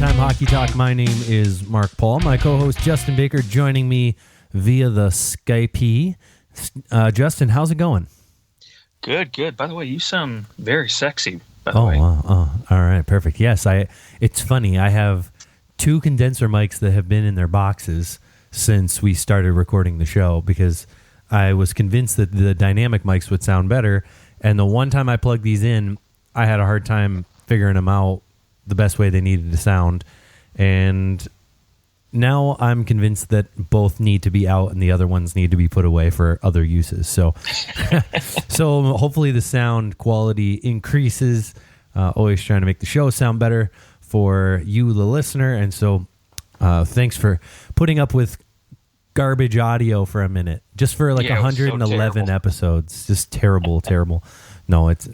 Time Hockey Talk. My name is Mark Paul. My co-host Justin Baker joining me via the Skype. Justin, how's it going? Good. By the way, you sound very sexy, by the way. All right, perfect. Yes, it's funny. I have two condenser mics that have been in their boxes since we started recording the show because I was convinced that the dynamic mics would sound better. And the one time I plugged these in, I had a hard time figuring them out the best way they needed to sound. And now I'm convinced that both need to be out and the other ones need to be put away for other uses. So, so hopefully the sound quality increases. Always trying to make the show sound better for you, the listener. And so thanks for putting up with garbage audio for a minute, just for like 111 episodes. Just terrible. No, it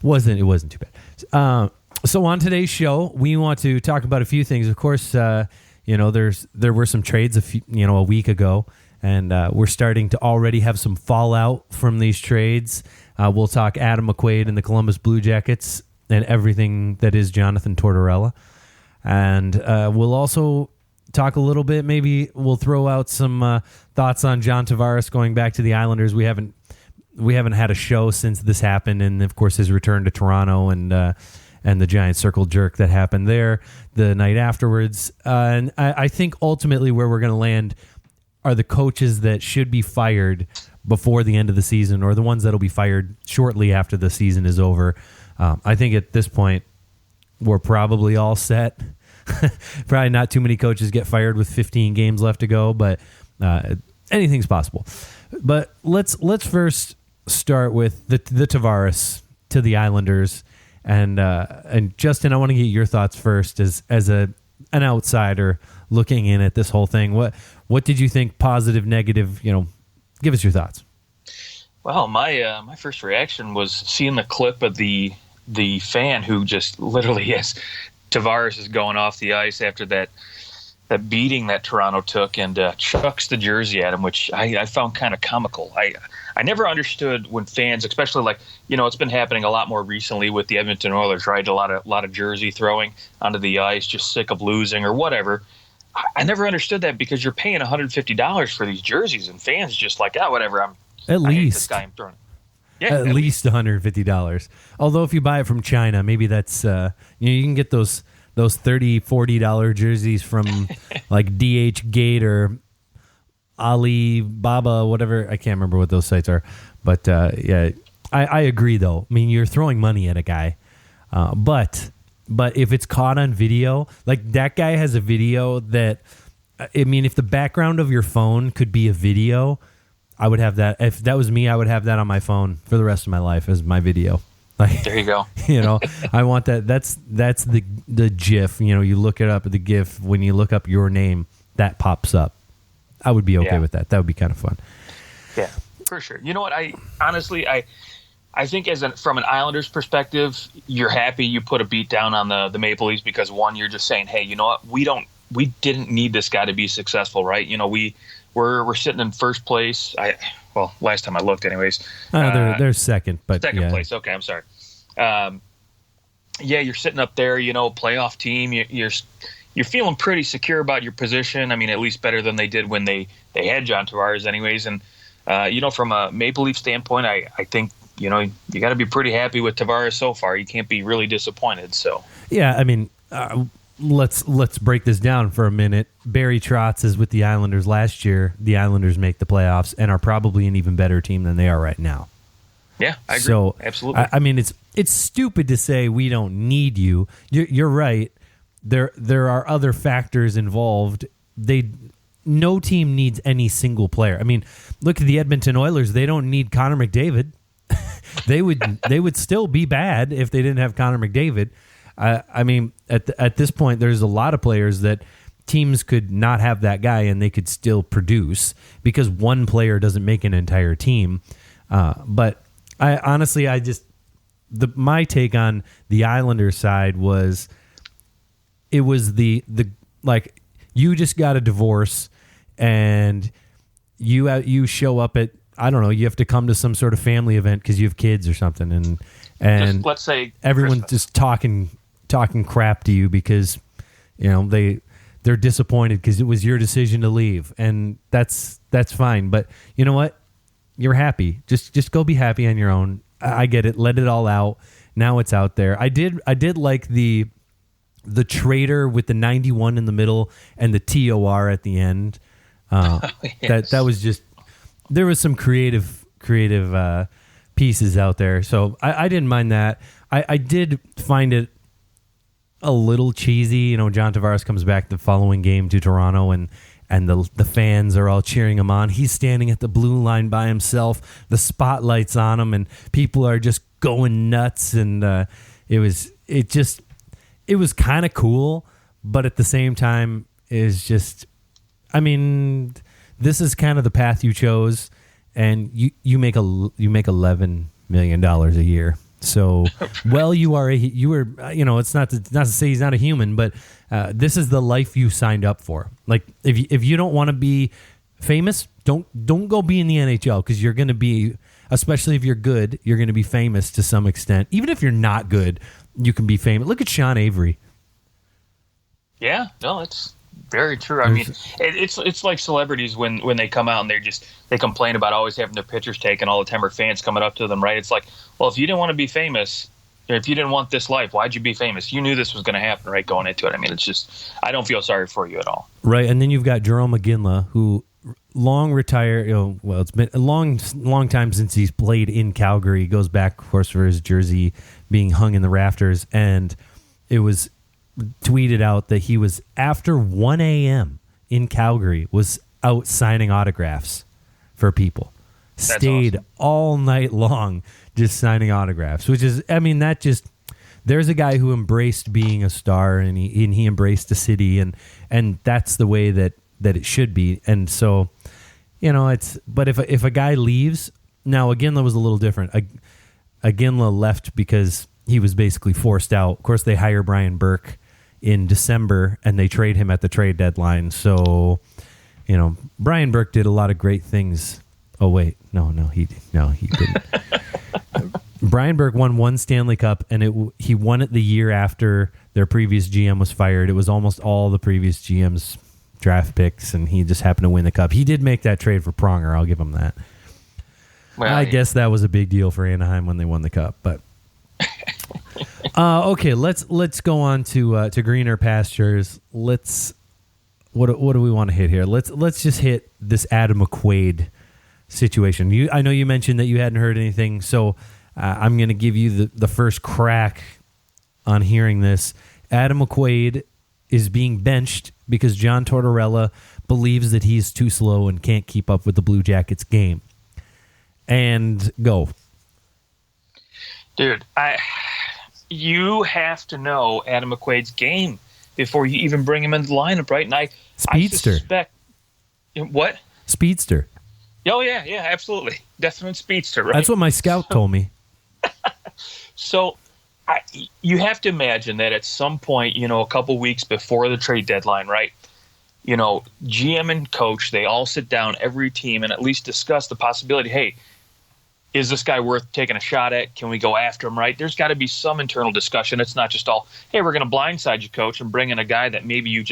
wasn't too bad. So on today's show, we want to talk about a few things. Of course, there were some trades a week ago, and we're starting to already have some fallout from these trades. We'll talk Adam McQuaid and the Columbus Blue Jackets and everything that is Jonathan Tortorella. And we'll also talk a little bit, maybe we'll throw out some thoughts on John Tavares going back to the Islanders. We haven't had a show since this happened, and of course his return to Toronto and the giant circle jerk that happened there the night afterwards. And I think ultimately where we're going to land are the coaches that should be fired before the end of the season, or the ones that will be fired shortly after the season is over. I think at this point we're probably all set. Probably not too many coaches get fired with 15 games left to go, but anything's possible. But let's first start with the Tavares to the Islanders, and Justin, I want to get your thoughts first as an outsider looking in at this whole thing. What did you think? Positive, negative? Give us your thoughts. Well, my first reaction was seeing the clip of the fan who just literally has Tavares is going off the ice after that beating that Toronto took and chucks the jersey at him, which I found kind of comical. I never understood when fans, especially it's been happening a lot more recently with the Edmonton Oilers, right? A lot of jersey throwing onto the ice, just sick of losing or whatever. I never understood that because you're paying $150 for these jerseys and fans just whatever. I hate this guy, I'm throwing it. Yeah, at least $150. Although if you buy it from China, maybe that's you can get those $30, $40 jerseys from like DH Gate or Alibaba, whatever. I can't remember what those sites are. But I agree though. I mean, you're throwing money at a guy, but if it's caught on video, like that guy has a video that, I mean, if the background of your phone could be a video, I would have that. If that was me, I would have that on my phone for the rest of my life as my video. There you go. I want that. That's the GIF. You look it up at the GIF when you look up your name, that pops up. I would be okay with that. That would be kind of fun. Yeah, for sure. You know what? I honestly think from an Islanders perspective, you're happy you put a beat down on the Maple Leafs because one, you're just saying, hey, you know what? We didn't need this guy to be successful, right? We're sitting in first place. Last time I looked, anyways. They're second, but second place. Okay, I'm sorry. You're sitting up there. Playoff team. You're feeling pretty secure about your position. I mean, at least better than they did when they had John Tavares, anyways. And from a Maple Leaf standpoint, I think you got to be pretty happy with Tavares so far. You can't be really disappointed. So yeah, I mean. Let's break this down for a minute. Barry Trotz is with the Islanders last year. The Islanders make the playoffs and are probably an even better team than they are right now. Yeah, I agree. So, absolutely. I mean, it's stupid to say we don't need you. You're right. There are other factors involved. No team needs any single player. I mean, look at the Edmonton Oilers. They don't need Connor McDavid. They would still be bad if they didn't have Connor McDavid. I mean, at this point, there's a lot of players that teams could not have that guy and they could still produce because one player doesn't make an entire team. But I honestly, my take on the Islanders side was it was the you just got a divorce and you show up at, I don't know, you have to come to some sort of family event because you have kids or something, and let's say everyone's Christmas. just talking crap to you because they're disappointed because it was your decision to leave, and that's fine. But you know what? You're happy. Just go be happy on your own. I get it. Let it all out. Now it's out there. I did like the trader with the 91 in the middle and the TOR at the end. Yes. That was just, there was some creative pieces out there. So I didn't mind that. I did find it a little cheesy. John Tavares comes back the following game to Toronto, and the fans are all cheering him on. He's standing at the blue line by himself. The spotlight's on him, and people are just going nuts. And it was kind of cool, but at the same time, is just, this is kind of the path you chose, and you make $11 million a year. So, well, you were, it's not to say he's not a human, but this is the life you signed up for. Like, if you don't want to be famous, don't go be in the NHL, because you're going to be, especially if you're good, you're going to be famous to some extent. Even if you're not good, you can be famous. Look at Sean Avery. Yeah, no, it's very true. It's like celebrities when they come out and they complain about always having their pictures taken all the time, or fans coming up to them, right? It's like, well, if you didn't want to be famous, or if you didn't want this life, why'd you be famous? You knew this was going to happen, right, going into it. It's just, I don't feel sorry for you at all. Right, and then you've got Jarome Iginla, who long retired, it's been a long time since he's played in Calgary. He goes back, of course, for his jersey being hung in the rafters, and it was tweeted out that he was, after 1 a.m. in Calgary, was out signing autographs for people. That's Stayed awesome. all night long just signing autographs, which is, there's a guy who embraced being a star, and he embraced the city, and that's the way that it should be. And so, but if a guy leaves, now Iginla was a little different. Iginla left because he was basically forced out. Of course, they hire Brian Burke in December, and they trade him at the trade deadline. So, Brian Burke did a lot of great things. Oh wait, no, he didn't. Brian Burke won one Stanley Cup, and he won it the year after their previous GM was fired. It was almost all the previous GM's draft picks, and he just happened to win the cup. He did make that trade for Pronger. I'll give him that. Well, I guess that was a big deal for Anaheim when they won the cup, but. Okay, let's go on to greener pastures. What do we want to hit here? Let's just hit this Adam McQuaid situation. I know you mentioned that you hadn't heard anything, so I'm going to give you the first crack on hearing this. Adam McQuaid is being benched because John Tortorella believes that he's too slow and can't keep up with the Blue Jackets game. And go. Dude, you have to know Adam McQuaid's game before you even bring him into the lineup, right? And Speedster. I suspect... What? Speedster. Oh, yeah, absolutely. Definite speedster, right? That's what my scout told me. So you have to imagine that at some point, a couple weeks before the trade deadline, right? GM and coach, they all sit down, every team, and at least discuss the possibility, hey, is this guy worth taking a shot at? Can we go after him, right? There's got to be some internal discussion. It's not just all, hey, we're going to blindside you, coach, and bring in a guy that maybe you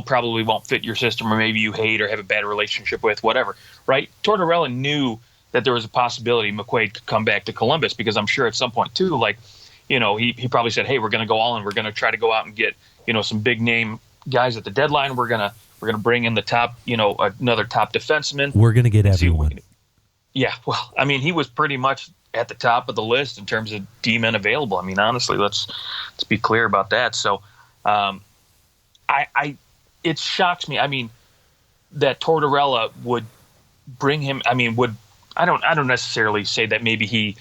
probably won't fit your system, or maybe you hate or have a bad relationship with, whatever, right? Tortorella knew that there was a possibility McQuaid could come back to Columbus, because I'm sure at some point too, he probably said, hey, we're going to go all in. We're going to try to go out and get, some big name guys at the deadline. We're going to bring in the top, another top defenseman. We're going to get everyone. Yeah, well, he was pretty much at the top of the list in terms of D-men available. Honestly, let's be clear about that. So, it shocks me. That Tortorella would bring him. I don't necessarily say that maybe he,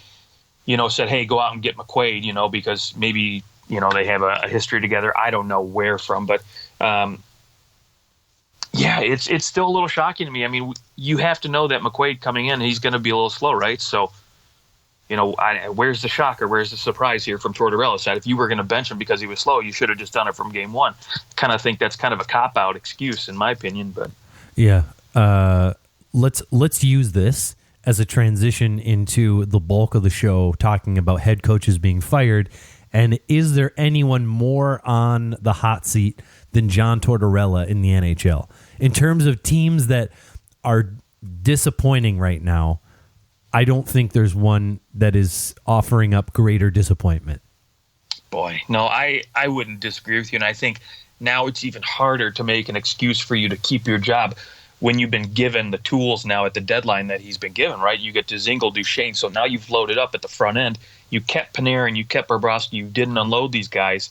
said, hey, go out and get McQuaid, because maybe they have a history together. I don't know where from, but yeah, it's still a little shocking to me. You have to know that McQuaid coming in, he's going to be a little slow, right? So, where's the shocker? Where's the surprise here from Tortorella's side? If you were going to bench him because he was slow, you should have just done it from game one. Kind of think that's kind of a cop-out excuse, in my opinion. But yeah, let's use this as a transition into the bulk of the show, talking about head coaches being fired And is there anyone more on the hot seat than John Tortorella in the NHL? In terms of teams that are disappointing right now, I don't think there's one that is offering up greater disappointment. Boy, no, I wouldn't disagree with you. And I think now it's even harder to make an excuse for you to keep your job when you've been given the tools now at the deadline that he's been given, right? You get Dzingel, Duchesne, so now you've loaded up at the front end. You kept Panarin, you kept Bobrovsky, you didn't unload these guys.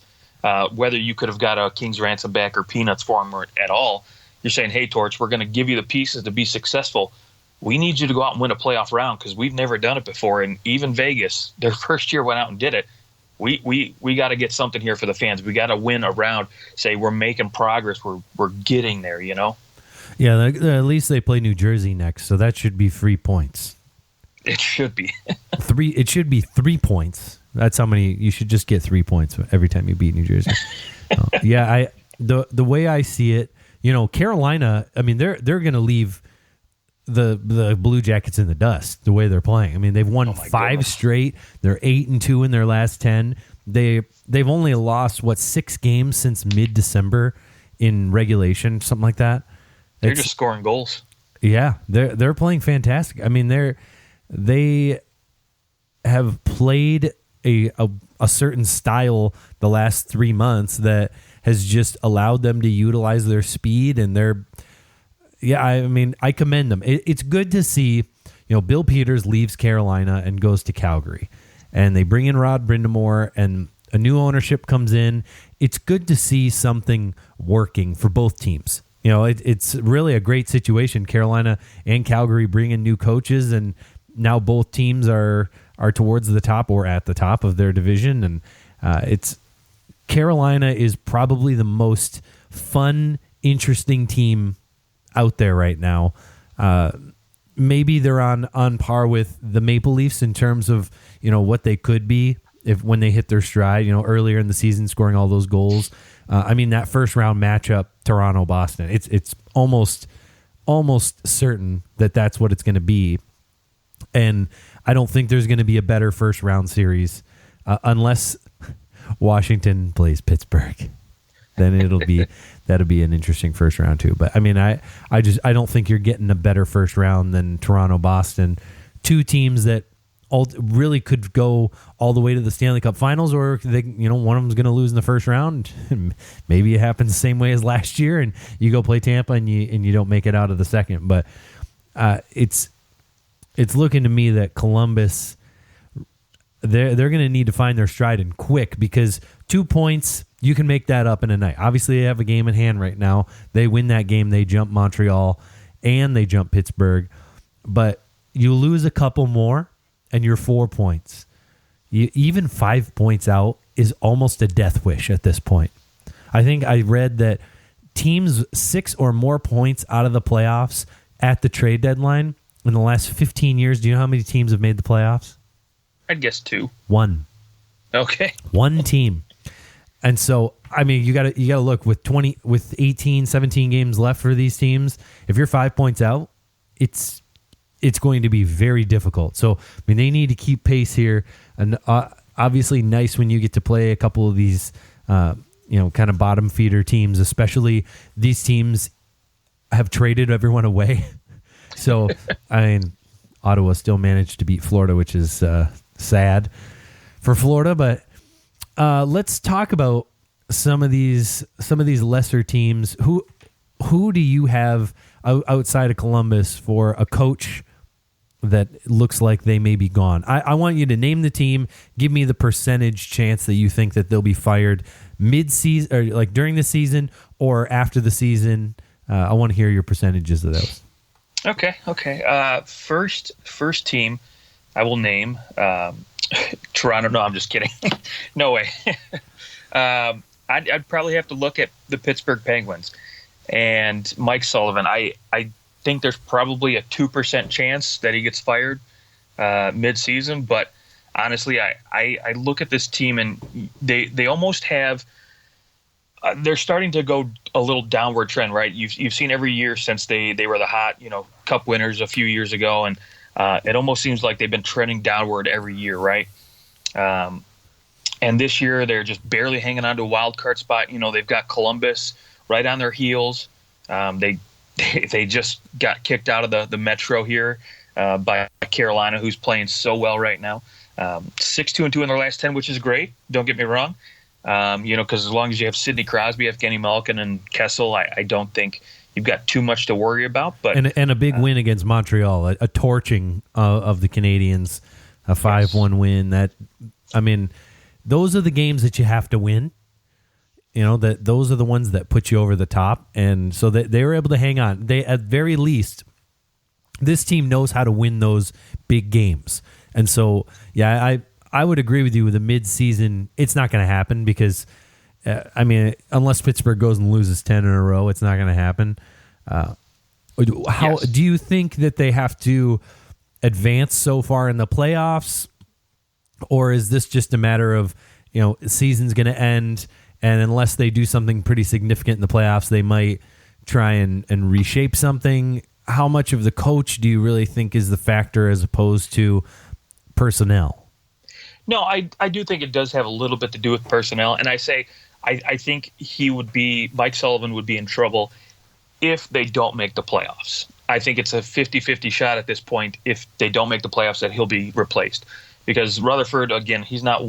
Whether you could have got a King's ransom back or peanuts for them or at all, you're saying, hey, Torch, we're going to give you the pieces to be successful. We need you to go out and win a playoff round because we've never done it before. And even Vegas, their first year went out and did it. We got to get something here for the fans. We got to win a round. Say we're making progress. We're getting there, you know? Yeah, at least they play New Jersey next, so that should be 3 points. It should be. It should be 3 points. That's how many you should just get 3 points every time you beat New Jersey. Yeah, the way I see it, you know, Carolina, I mean, they're going to leave the Blue Jackets in the dust the way they're playing. I mean, they've won 5 straight. They're 8-2 in their last 10. They've only lost 6 games since mid-December in regulation, something like that. They're just scoring goals. Yeah, they're playing fantastic. I mean, they have played a certain style the last 3 months that has just allowed them to utilize their speed and I mean, I commend them. It's good to see, you know, Bill Peters leaves Carolina and goes to Calgary, and they bring in Rod Brindamore, and a new ownership comes in. It's good to see something working for both teams. You know, it's really a great situation. Carolina and Calgary bring in new coaches, and now both teams are towards the top or at the top of their division. And Carolina is probably the most fun, interesting team out there right now. Maybe they're on par with the Maple Leafs in terms of, you know, what they could be when they hit their stride, you know, earlier in the season, scoring all those goals. I mean, that first round matchup, Toronto-Boston, it's almost certain that that's what it's going to be. And I don't think there's going to be a better first round series unless Washington plays Pittsburgh. Then that'll be an interesting first round too. But I mean, I don't think you're getting a better first round than Toronto-Boston, 2 teams that really could go all the way to the Stanley Cup Finals, or one of them's going to lose in the first round. Maybe it happens the same way as last year, and you go play Tampa and you don't make it out of the second. But it's looking to me that Columbus, they're going to need to find their stride and quick, because 2 points, you can make that up in a night. Obviously, they have a game in hand right now. They win that game, they jump Montreal and they jump Pittsburgh. But you lose a couple more and you're 4 points. Even 5 points out is almost a death wish at this point. I think I read that teams 6 or more points out of the playoffs at the trade deadline in the last 15 years. Do you know how many teams have made the playoffs? I'd guess 2. 1. Okay. 1 team. And so, I mean, you got to look with 18, 17 games left for these teams. If you're 5 points out, it's going to be very difficult. So, I mean, they need to keep pace here. And obviously, nice when you get to play a couple of these, kind of bottom feeder teams. Especially these teams have traded everyone away. So, I mean, Ottawa still managed to beat Florida, which is sad for Florida, but. Let's talk about some of these lesser teams. Who do you have outside of Columbus for a coach that looks like they may be gone? I want you to name the team. Give me the percentage chance that you think that they'll be fired mid-season, or like during the season or after the season. I want to hear your percentages of those. Okay. First team I will name. Toronto. No, I'm just kidding. No way. I'd probably have to look at the Pittsburgh Penguins and Mike Sullivan. I think there's probably a 2% chance that he gets fired mid-season. But honestly, I look at this team and they almost have. They're starting to go a little downward trend, right? You've seen every year since they were the hot Cup winners a few years ago, and it almost seems like they've been trending downward every year, right? And this year they're just barely hanging on to a wild card spot. They've got Columbus right on their heels. They just got kicked out of the Metro here by Carolina, who's playing so well right now. 6-2-2 in their last 10, which is great. Don't get me wrong. Because as long as you have Sidney Crosby, Evgeny Malkin, and Kessel, I don't think you've got too much to worry about. But and a big win against Montreal, a torching of the Canadiens, a 5-1 win. Those are the games that you have to win. Those are the ones that put you over the top, and so they were able to hang on. They, at very least, this team knows how to win those big games, and so I would agree with you with the mid-season. It's not going to happen because, unless Pittsburgh goes and loses 10 in a row, it's not going to happen. Do you think that they have to advance so far in the playoffs, or is this just a matter of, season's going to end, and unless they do something pretty significant in the playoffs, they might try and reshape something? How much of the coach do you really think is the factor as opposed to personnel? No, I do think it does have a little bit to do with personnel. And I think Mike Sullivan would be in trouble if they don't make the playoffs. I think it's a 50-50 shot at this point if they don't make the playoffs that he'll be replaced. Because Rutherford, again, he's not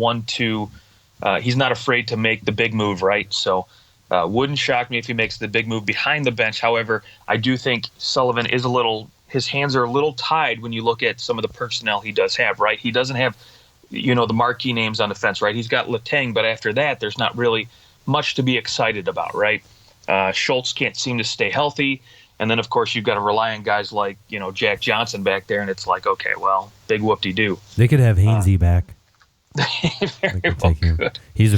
he's not afraid to make the big move, right? So wouldn't shock me if he makes the big move behind the bench. However, I do think Sullivan is his hands are a little tied when you look at some of the personnel he does have, right? He doesn't have the marquee names on defense, right? He's got Letang, but after that, there's not really much to be excited about, right? Schultz can't seem to stay healthy. And then, of course, you've got to rely on guys like, Jack Johnson back there. And it's like, okay, well, big whoop-de-doo. They could have Hainsey back. Very well could. He's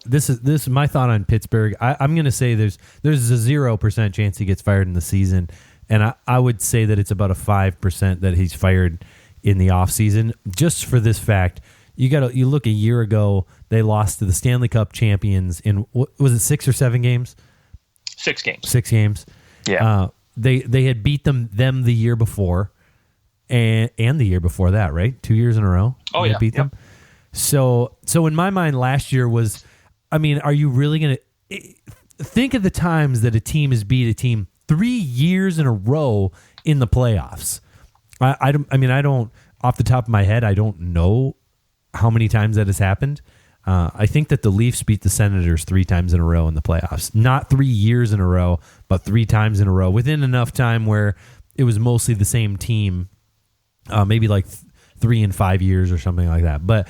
this is my thought on Pittsburgh. I'm going to say there's a 0% chance he gets fired in the season. And I would say that it's about a 5% that he's fired in the offseason, just for this fact. You look a year ago, they lost to the Stanley Cup champions in, was it 6 or 7 games? 6 games. 6 games. Yeah. They had beat them the year before, and the year before that, right? 2 years in a row. Oh, yeah. Beat them. So in my mind, last year was, are you really going to think of the times that a team has beat a team 3 years in a row in the playoffs? I don't, off the top of my head, I don't know how many times that has happened. I think that the Leafs beat the Senators 3 times in a row in the playoffs. Not 3 years in a row, but 3 times in a row within enough time where it was mostly the same team, maybe like 3 and 5 years or something like that. But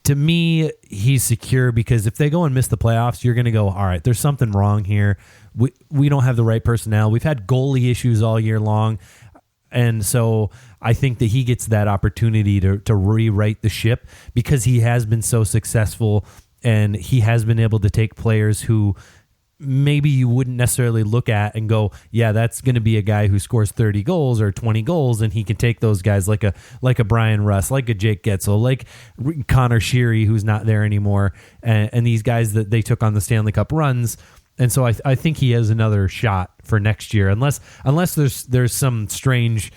to me, he's secure because if they go and miss the playoffs, you're going to go, all right, there's something wrong here. We don't have the right personnel. We've had goalie issues all year long. And so I think that he gets that opportunity to rewrite the ship because he has been so successful and he has been able to take players who maybe you wouldn't necessarily look at and go, yeah, that's going to be a guy who scores 30 goals or 20 goals, and he can take those guys like a Brian Russ, like a Jake Getzel, like Connor Sheary, who's not there anymore, and these guys that they took on the Stanley Cup runs. And so I think he has another shot for next year, unless there's some strange,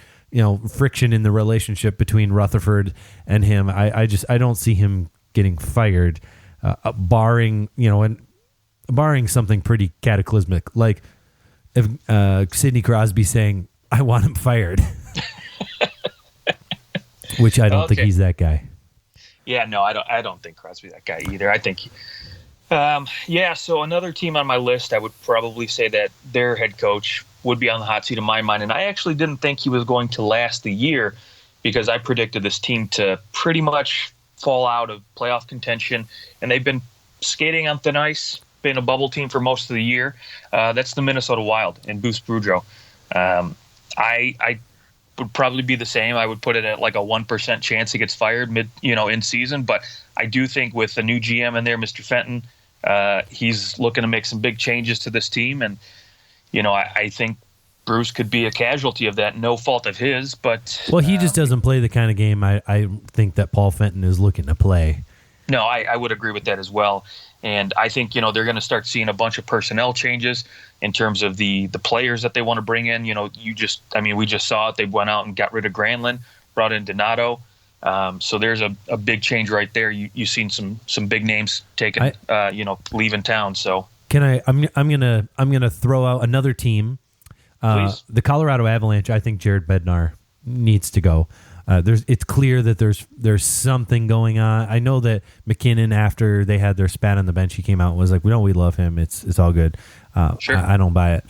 friction in the relationship between Rutherford and him. I don't see him getting fired, barring something pretty cataclysmic, like if Sidney Crosby saying, "I want him fired," which I don't think he's that guy. Yeah, no, I don't think Crosby's that guy either. I think. So another team on my list, I would probably say that their head coach would be on the hot seat in my mind. And I actually didn't think he was going to last the year because I predicted this team to pretty much fall out of playoff contention. And they've been skating on thin ice, been a bubble team for most of the year. That's the Minnesota Wild and Bruce Boudreau. I would probably be the same. I would put it at like a 1% chance he gets fired in season. But I do think with the new GM in there, Mr. Fenton, he's looking to make some big changes to this team. And, I think Bruce could be a casualty of that. No fault of his, but... Well, he just doesn't play the kind of game I think that Paul Fenton is looking to play. No, I would agree with that as well. And I think, they're going to start seeing a bunch of personnel changes in terms of the players that they want to bring in. We just saw it. They went out and got rid of Granlund, brought in Donato. So there's a big change right there. You've seen some big names taken, leaving town. So I'm gonna throw out another team. The Colorado Avalanche. I think Jared Bednar needs to go. It's clear that there's something going on. I know that McKinnon, after they had their spat on the bench, he came out and was like, we love him. It's all good. Sure. I don't buy it.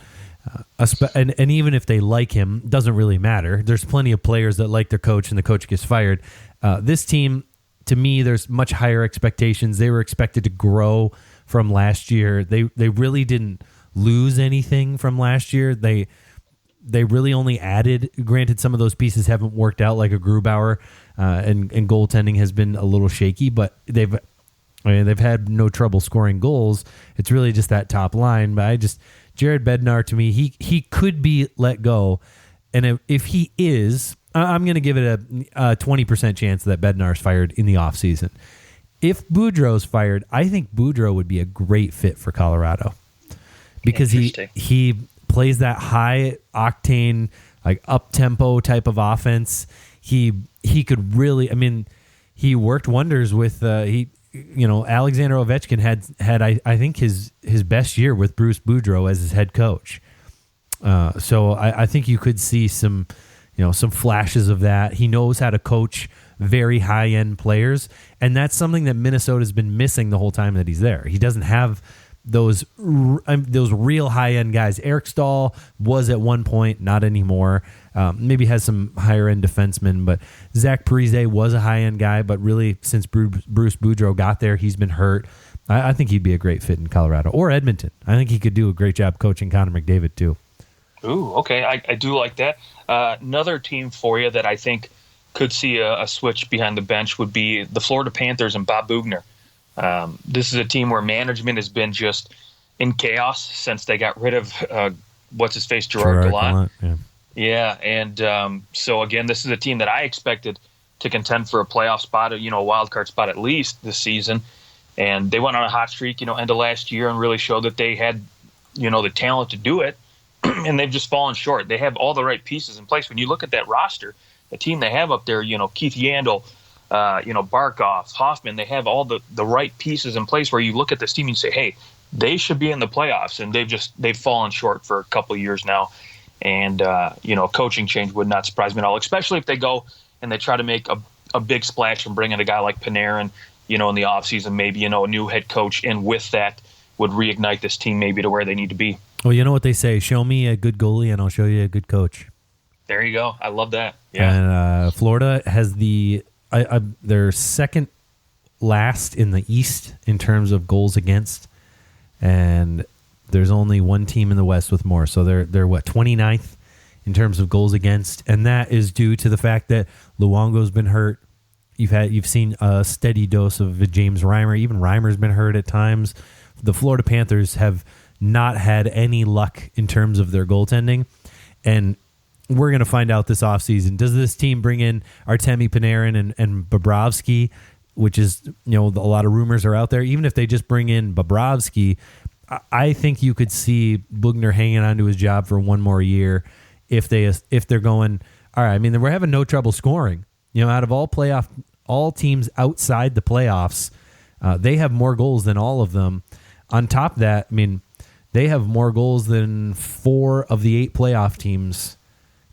And even if they like him, doesn't really matter. There's plenty of players that like their coach and the coach gets fired. This team, to me, there's much higher expectations. They were expected to grow from last year. They really didn't lose anything from last year. They really only added. Granted, some of those pieces haven't worked out, like a Grubauer, and goaltending has been a little shaky, but they've had no trouble scoring goals. It's really just that top line. But Jared Bednar, to me, he could be let go, and if he is, I'm going to give it a 20% chance that Bednar's fired in the offseason. If Boudreau's fired, I think Boudreau would be a great fit for Colorado because he plays that high octane, like up tempo type of offense. He could really. I mean, he worked wonders with Alexander Ovechkin had I think his best year with Bruce Boudreau as his head coach. So I think you could see some flashes of that. He knows how to coach very high end players, and that's something that Minnesota's been missing the whole time that he's there. He doesn't have those real high end guys. Eric Stahl was at one point, not anymore. Maybe has some higher end defensemen, but Zach Parise was a high end guy. But really, since Bruce Boudreau got there, he's been hurt. I think he'd be a great fit in Colorado or Edmonton. I think he could do a great job coaching Connor McDavid too. Ooh, okay, I do like that. Another team for you that I think could see a switch behind the bench would be the Florida Panthers and Bob Boughner. This is a team where management has been just in chaos since they got rid of what's-his-face, Gerard Gallant. Yeah, and so, again, this is a team that I expected to contend for a playoff spot, a wild card spot at least this season. And they went on a hot streak, end of last year and really showed that they had, the talent to do it. And they've just fallen short. They have all the right pieces in place. When you look at that roster, the team they have up there, Keith Yandel, Barkov, Hoffman, they have all the right pieces in place where you look at this team and you say, hey, they should be in the playoffs. And they've fallen short for a couple of years now. And, coaching change would not surprise me at all, especially if they go and they try to make a big splash and bring in a guy like Panarin, in the offseason, maybe, a new head coach. And with that would reignite this team maybe to where they need to be. Well, you know what they say, show me a good goalie and I'll show you a good coach. There you go. I love that. Yeah. And Florida has they're second last in the East in terms of goals against, and there's only one team in the West with more. So they're 29th in terms of goals against, and that is due to the fact that Luongo's been hurt. You've seen a steady dose of James Reimer. Even Reimer's been hurt at times. The Florida Panthers have not had any luck in terms of their goaltending, and we're going to find out this offseason. Does this team bring in Artemi Panarin and Bobrovsky, which is, a lot of rumors are out there. Even if they just bring in Bobrovsky, I think you could see Boughner hanging on to his job for one more year if they're going, all right, I mean, we're having no trouble scoring. Out of all teams outside the playoffs, they have more goals than all of them. On top of that, I mean, they have more goals than 4 of the 8 playoff teams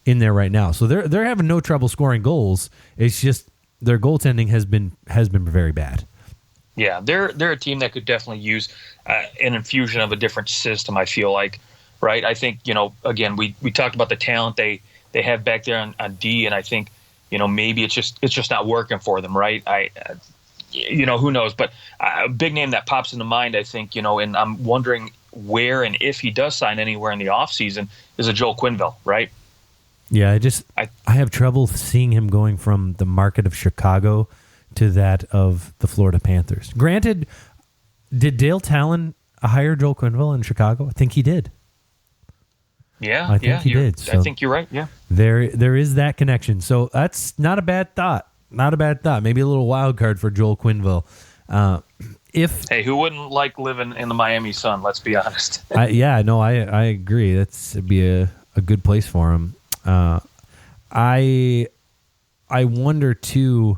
in there right now. So they're having no trouble scoring goals. It's just their goaltending has been very bad. Yeah, they're a team that could definitely use an infusion of a different system, I feel like, right? I think, again, we talked about the talent they have back there on D, and I think, maybe it's just not working for them, right? Who knows? But a big name that pops into mind, I think, and I'm wondering where and if he does sign anywhere in the offseason is a Joel Quenneville, right? Yeah, I have trouble seeing him going from the market of Chicago to that of the Florida Panthers. Granted, did Dale Talon hire Joel Quenneville in Chicago? I think he did. Yeah, I think he did. So I think you're right. Yeah, there is that connection. So that's not a bad thought. Not a bad thought. Maybe a little wild card for Joel Quenneville. Hey, who wouldn't like living in the Miami sun? Let's be honest. I agree. That'd be a good place for him. I wonder too.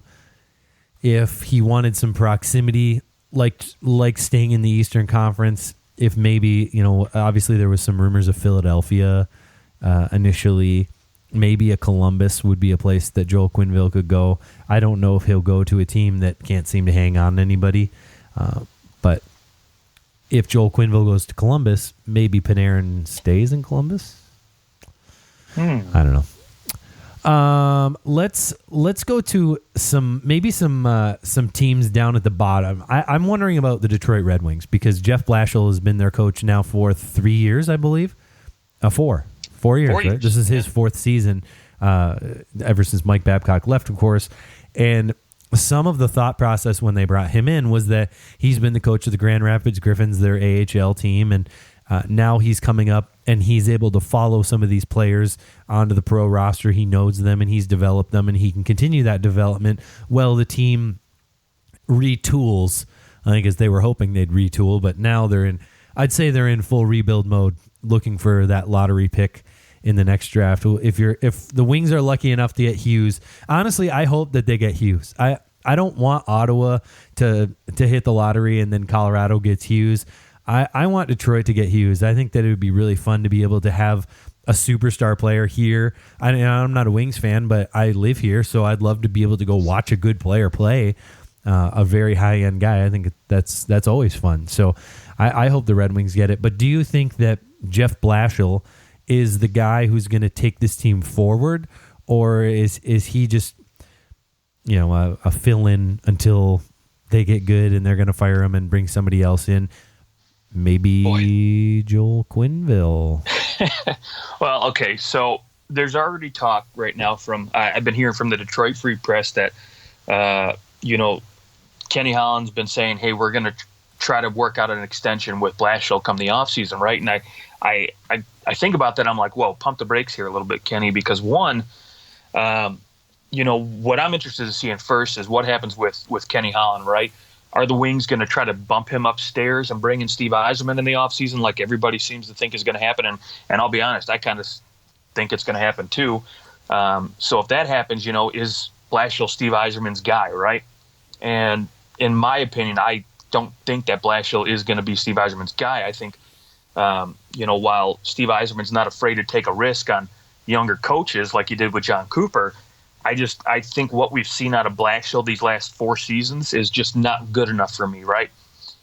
if he wanted some proximity, like staying in the Eastern Conference, if maybe, obviously there was some rumors of Philadelphia initially. Maybe a Columbus would be a place that Joel Quenneville could go. I don't know if he'll go to a team that can't seem to hang on to anybody. But if Joel Quenneville goes to Columbus, maybe Panarin stays in Columbus. I don't know. Let's go to some teams down at the bottom. I'm wondering about the Detroit Red Wings because Jeff Blashill has been their coach now for 3 years, I believe. 4 years, right? This is his fourth season, ever since Mike Babcock left, of course. And some of the thought process when they brought him in was that he's been the coach of the Grand Rapids Griffins, their AHL team, and now he's coming up and he's able to follow some of these players onto the pro roster. He knows them and he's developed them, and he can continue that development while the team retools. I think as they were hoping they'd retool, but now I'd say they're in full rebuild mode, looking for that lottery pick in the next draft. If the Wings are lucky enough to get Hughes, honestly, I hope that they get Hughes. I don't want Ottawa to hit the lottery and then Colorado gets Hughes. I want Detroit to get Hughes. I think that it would be really fun to be able to have a superstar player here. I'm not a Wings fan, but I live here, so I'd love to be able to go watch a good player play, a very high-end guy. I think that's always fun. So I hope the Red Wings get it. But do you think that Jeff Blashill is the guy who's going to take this team forward, or is he just a fill-in until they get good and they're going to fire him and bring somebody else in? Maybe Joel Quenneville. Well, okay, so there's already talk right now I've been hearing from the Detroit Free Press that Kenny Holland's been saying, hey, we're going to try to work out an extension with Blashill come the offseason, right? And I think about that. I'm like, whoa, pump the brakes here a little bit, Kenny, because one, what I'm interested in seeing first is what happens with Kenny Holland, right? Are the Wings going to try to bump him upstairs and bring in Steve Yzerman in the offseason like everybody seems to think is going to happen? And I'll be honest, I kind of think it's going to happen too. So if that happens, is Blashill Steve Yzerman's guy, right? And in my opinion, I don't think that Blashill is going to be Steve Yzerman's guy. I think, while Steve Yzerman's not afraid to take a risk on younger coaches like he did with John Cooper, I think what we've seen out of Blashill these last 4 seasons is just not good enough for me, right?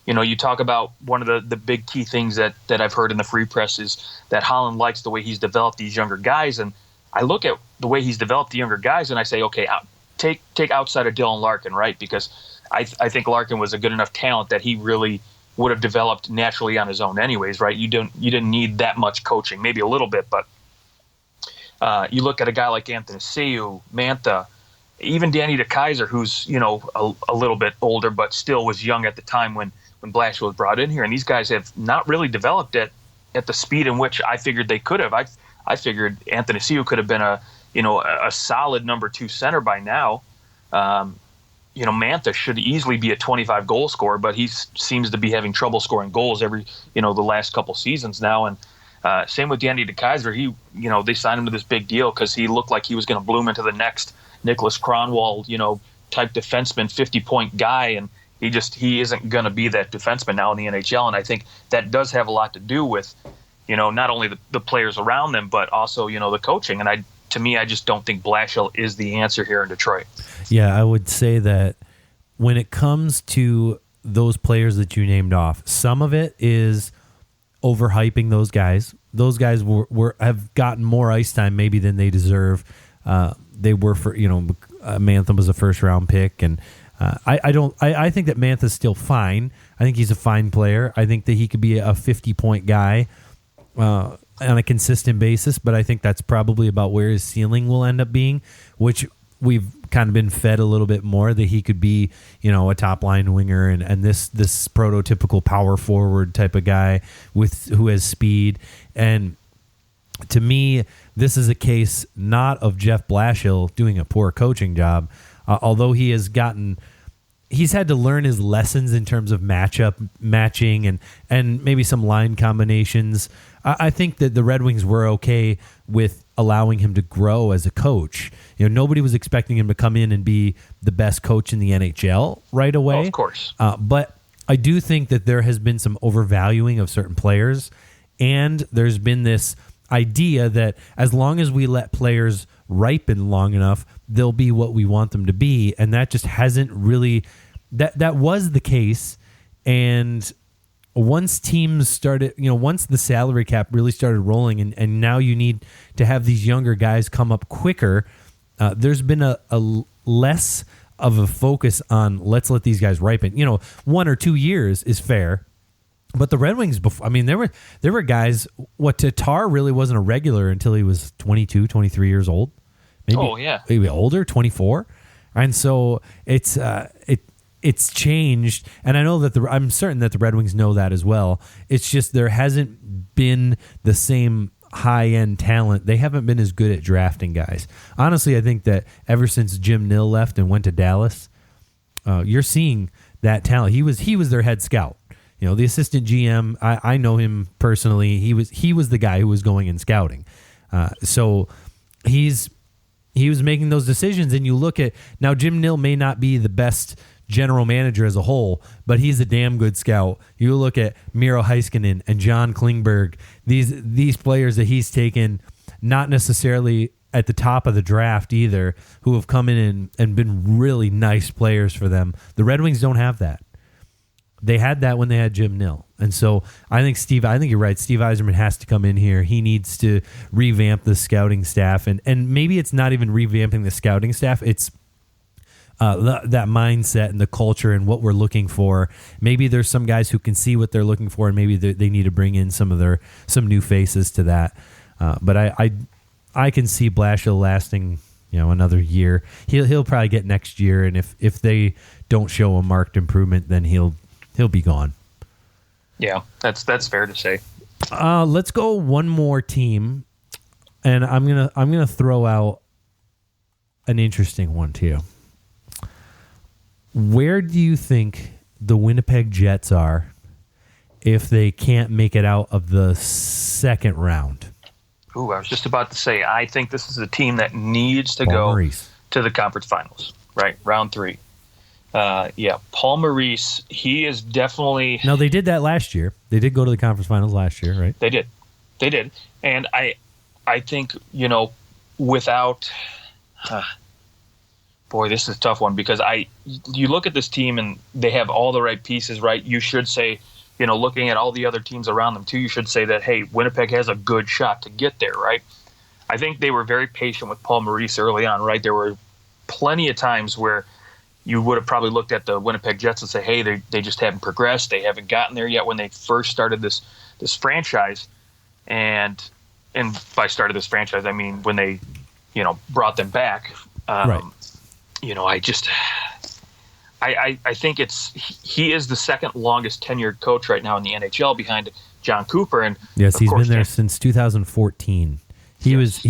You talk about one of the big key things that I've heard in the Free Press is that Holland likes the way he's developed these younger guys. And I look at the way he's developed the younger guys and I say, okay, take outside of Dylan Larkin, right? Because I think Larkin was a good enough talent that he really would have developed naturally on his own anyways, right? You didn't need that much coaching, maybe a little bit, but you look at a guy like Anthony Seiu, Mantha, even Danny DeKeyser, who's a little bit older but still was young at the time when Blashill was brought in here, and these guys have not really developed at the speed in which I figured they could have. I figured Anthony Seiu could have been a solid number 2 center by now. Mantha should easily be a 25 goal scorer, but he seems to be having trouble scoring goals every the last couple seasons now. And same with Danny DeKeyser. They signed him to this big deal because he looked like he was going to bloom into the next Nicholas Kronwall, type defenseman, 50-point guy, and he isn't going to be that defenseman now in the NHL. And I think that does have a lot to do with, not only the players around them, but also the coaching. And to me, I just don't think Blashill is the answer here in Detroit. Yeah, I would say that when it comes to those players that you named off, some of it is overhyping those guys. Those guys have gotten more ice time maybe than they deserve. They were Mantha was a first round pick, and I think that Mantha's still fine. I think he's a fine player. I think that he could be a 50-point guy on a consistent basis, but I think that's probably about where his ceiling will end up being, which we've kind of been fed a little bit more, that he could be, a top line winger and this prototypical power forward type of guy who has speed. And to me, this is a case not of Jeff Blashill doing a poor coaching job, although he's had to learn his lessons in terms of matching and maybe some line combinations. I think that the Red Wings were okay with allowing him to grow as a coach. Nobody was expecting him to come in and be the best coach in the NHL right away. Oh, of course. But I do think that there has been some overvaluing of certain players, and there's been this idea that as long as we let players ripen long enough, they'll be what we want them to be, and that just hasn't really that was the case. And once teams started, once the salary cap really started rolling, and now you need to have these younger guys come up quicker, there's been a less of a focus on let's let these guys ripen. 1 or 2 years is fair. But the Red Wings, there were guys, Tatar really wasn't a regular until he was 22, 23 years old. Maybe older, 24. And so it's changed. And I know that I'm certain that the Red Wings know that as well. It's just there hasn't been the same high-end talent. They haven't been as good at drafting guys. Honestly, I think that ever since Jim Nill left and went to Dallas, you're seeing that talent. He was their head scout. The assistant GM, I know him personally. He was the guy who was going and scouting. So he was making those decisions. And you look at now, Jim Nill may not be the best general manager as a whole, but he's a damn good scout. You look at Miro Heiskanen and John Klingberg, these players that he's taken, not necessarily at the top of the draft either, who have come in and been really nice players for them. The Red Wings don't have that. They had that when they had Jim Nill. And so I think you're right. Steve Yzerman has to come in here. He needs to revamp the scouting staff. And maybe it's not even revamping the scouting staff. It's that mindset and the culture and what we're looking for. Maybe there's some guys who can see what they're looking for, and maybe they need to bring in some new faces to that. But I can see Blashill lasting another year. He'll probably get next year, and if they don't show a marked improvement, then he'll be gone. Yeah, that's fair to say. Let's go one more team, and I'm gonna throw out an interesting one to you. Where do you think the Winnipeg Jets are if they can't make it out of the second round? Ooh, I was just about to say, I think this is a team that needs to go to the conference finals, right? Round 3. Paul Maurice, he is definitely... No, they did that last year. They did go to the conference finals last year, right? They did. And I think, without... boy, this is a tough one because you look at this team and they have all the right pieces, right? You should say, looking at all the other teams around them too, you should say that, hey, Winnipeg has a good shot to get there, right? I think they were very patient with Paul Maurice early on, right? There were plenty of times where you would have probably looked at the Winnipeg Jets and say, hey, they just haven't progressed. They haven't gotten there yet when they first started this franchise. And by started this franchise, I mean when they, brought them back. Right. I think he is the second longest tenured coach right now in the NHL behind John Cooper. And yes, he's been there since 2014. He was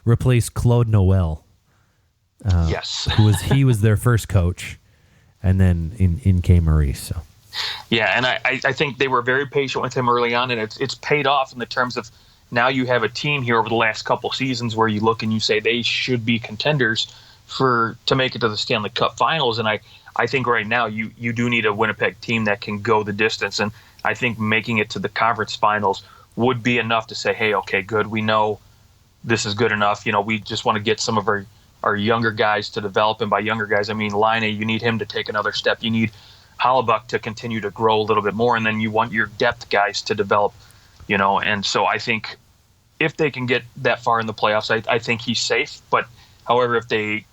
replaced Claude Noel. Yes, he was their first coach, and then in came Maurice. So yeah, and I think they were very patient with him early on, and it's paid off in the terms of now you have a team here over the last couple seasons where you look and you say they should be contenders to make it to the Stanley Cup Finals, and I think right now you do need a Winnipeg team that can go the distance, and I think making it to the conference finals would be enough to say, hey, okay, good, we know this is good enough. We just want to get some of our younger guys to develop, and by younger guys, I mean Laine, you need him to take another step. You need Hellebuyck to continue to grow a little bit more, and then you want your depth guys to develop, and so I think if they can get that far in the playoffs, I think he's safe. But however, if they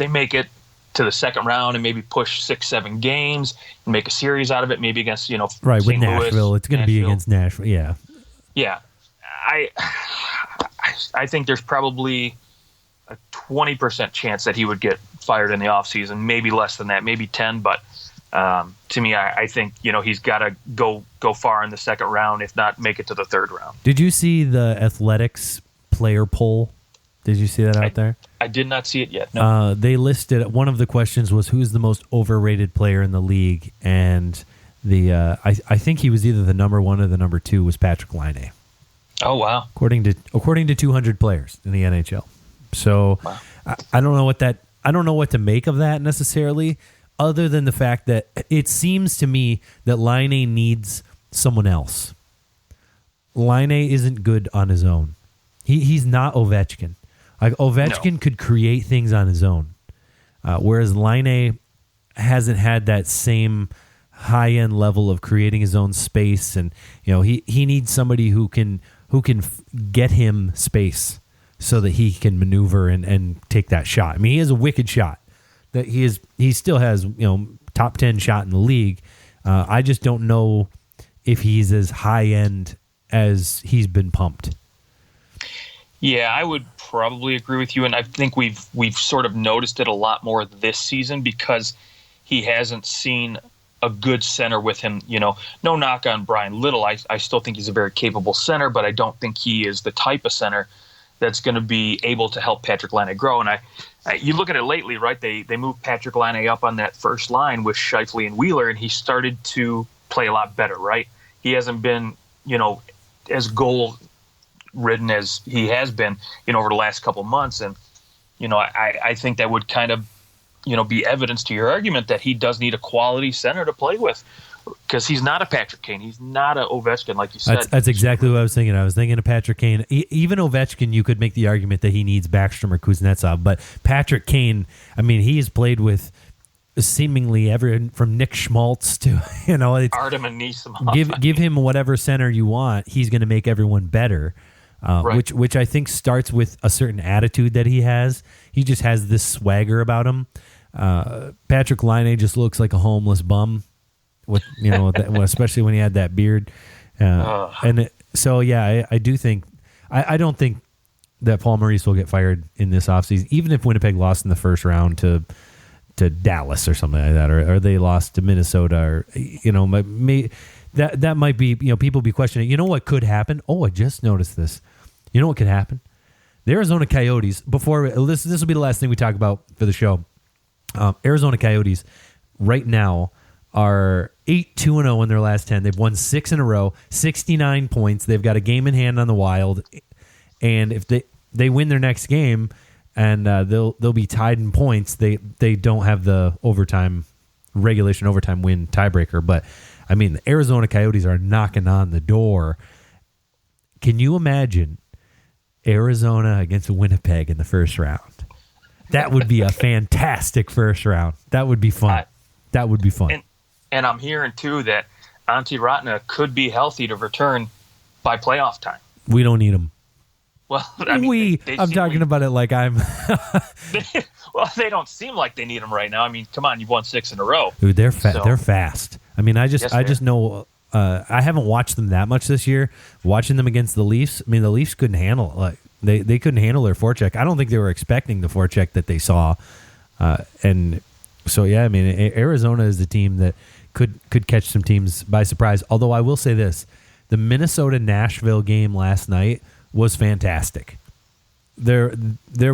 make it to the second round and maybe push 6-7 games and make a series out of it, maybe against, right, St. with Nashville, Louis, it's going to be against Nashville. Yeah. Yeah. I think there's probably a 20% chance that he would get fired in the offseason, maybe less than that, maybe 10. But to me, I think, he's got to go far in the second round, if not make it to the third round. Did you see the Athletics player poll? Did you see that out there? I did not see it yet. No. They listed, one of the questions was who's the most overrated player in the league, and I think he was either the number 1 or the number 2 was Patrick Laine. Oh, wow. according to 200 players in the NHL. So Wow. I don't know what to make of that necessarily, other than the fact that it seems to me that Laine needs someone else. Laine isn't good on his own. He's not Ovechkin. Like Ovechkin could create things on his own, whereas Laine hasn't had that same high end level of creating his own space, and he needs somebody who can get him space so that he can maneuver and take that shot. I mean, he has a wicked shot. That he still has top 10 shot in the league. I just don't know if he's as high end as he's been pumped. Yeah, I would probably agree with you, and I think we've sort of noticed it a lot more this season because he hasn't seen a good center with him. No knock on Brian Little. I still think he's a very capable center, but I don't think he is the type of center that's going to be able to help Patrick Laine grow. And you look at it lately, right? They moved Patrick Laine up on that first line with Scheifele and Wheeler, and he started to play a lot better, right? He hasn't been, as goal-ridden as he has been, over the last couple months. And, I think that would kind of, be evidence to your argument that he does need a quality center to play with, because he's not a Patrick Kane. He's not a Ovechkin, like you said. That's exactly what I was thinking. I was thinking of Patrick Kane. Even Ovechkin, you could make the argument that he needs Backstrom or Kuznetsov. But Patrick Kane, I mean, he has played with seemingly everyone from Nick Schmaltz to, Artem and Nisimov. Give him whatever center you want. He's going to make everyone better, right. which I think starts with a certain attitude that he has. He just has this swagger about him. Patrick Laine just looks like a homeless bum. With especially when he had that beard, so yeah, I do think I don't think that Paul Maurice will get fired in this offseason, even if Winnipeg lost in the first round to Dallas or something like that, or they lost to Minnesota, or that might be people be questioning. You know what could happen? Oh, I just noticed this. You know what could happen? The Arizona Coyotes. Before this will be the last thing we talk about for the show. Arizona Coyotes right now are 8-2-0 in their last 10. They've won 6 in a row, 69 points. They've got a game in hand on the Wild, and if they win their next game, and they'll be tied in points. They don't have the regulation overtime win tiebreaker, but I mean the Arizona Coyotes are knocking on the door. Can you imagine Arizona against Winnipeg in the first round? That would be a fantastic first round. That would be fun. That would be fun. And I'm hearing, too, that Antti Raanta could be healthy to return by playoff time. We don't need him. Well, I mean, I'm talking about it like I'm... they don't seem like they need him right now. I mean, come on, you've won 6 in a row. Dude, they're fast. I mean, I just know... I haven't watched them that much this year. Watching them against the Leafs, I mean, the Leafs couldn't handle it. They couldn't handle their forecheck. I don't think they were expecting the forecheck that they saw. And so, yeah, I mean, Arizona is the team that could catch some teams by surprise. Although I will say this, the Minnesota-Nashville game last night was fantastic. There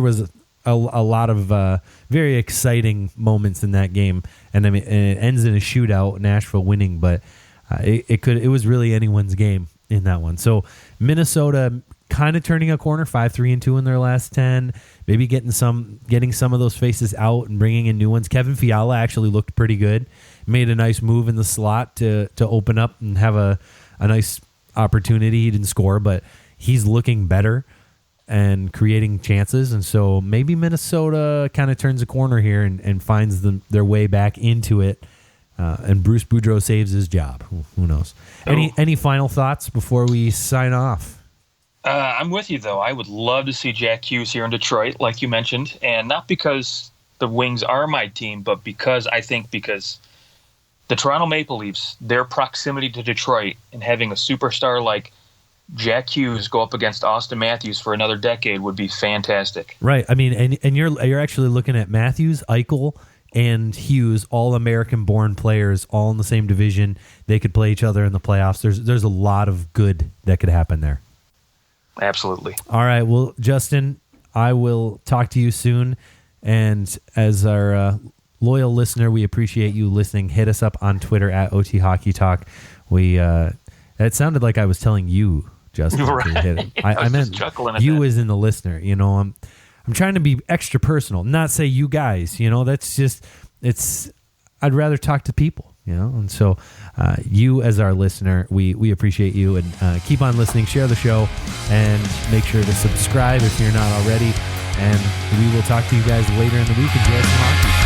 was a lot of very exciting moments in that game, and I mean, and it ends in a shootout, Nashville winning, but it was really anyone's game in that one. So Minnesota kind of turning a corner, 5-3-2 in their last 10, maybe getting some of those faces out and bringing in new ones. Kevin Fiala actually looked pretty good. Made a nice move in the slot to open up and have a nice opportunity. He didn't score, but he's looking better and creating chances. And so maybe Minnesota kind of turns a corner here and finds their way back into it. And Bruce Boudreau saves his job. Who knows? Any final thoughts before we sign off? I'm with you, though. I would love to see Jack Hughes here in Detroit, like you mentioned, and not because the Wings are my team, but because the Toronto Maple Leafs, their proximity to Detroit and having a superstar like Jack Hughes go up against Austin Matthews for another decade would be fantastic. Right. I mean, and you're actually looking at Matthews, Eichel, and Hughes, all American-born players, all in the same division. They could play each other in the playoffs. There's a lot of good that could happen there. Absolutely. All right. Well, Justin, I will talk to you soon. And as our loyal listener, we appreciate you listening. Hit us up on Twitter at OT Hockey Talk. It sounded like I was telling you Justin, to hit him. I meant chuckling at you that. as in the listener. You know, I'm trying to be extra personal, not say you guys. You know, that's just I'd rather talk to people. You know, and so you as our listener, we appreciate you, and keep on listening. Share the show, and make sure to subscribe if you're not already. And we will talk to you guys later in the week. Enjoy some hockey.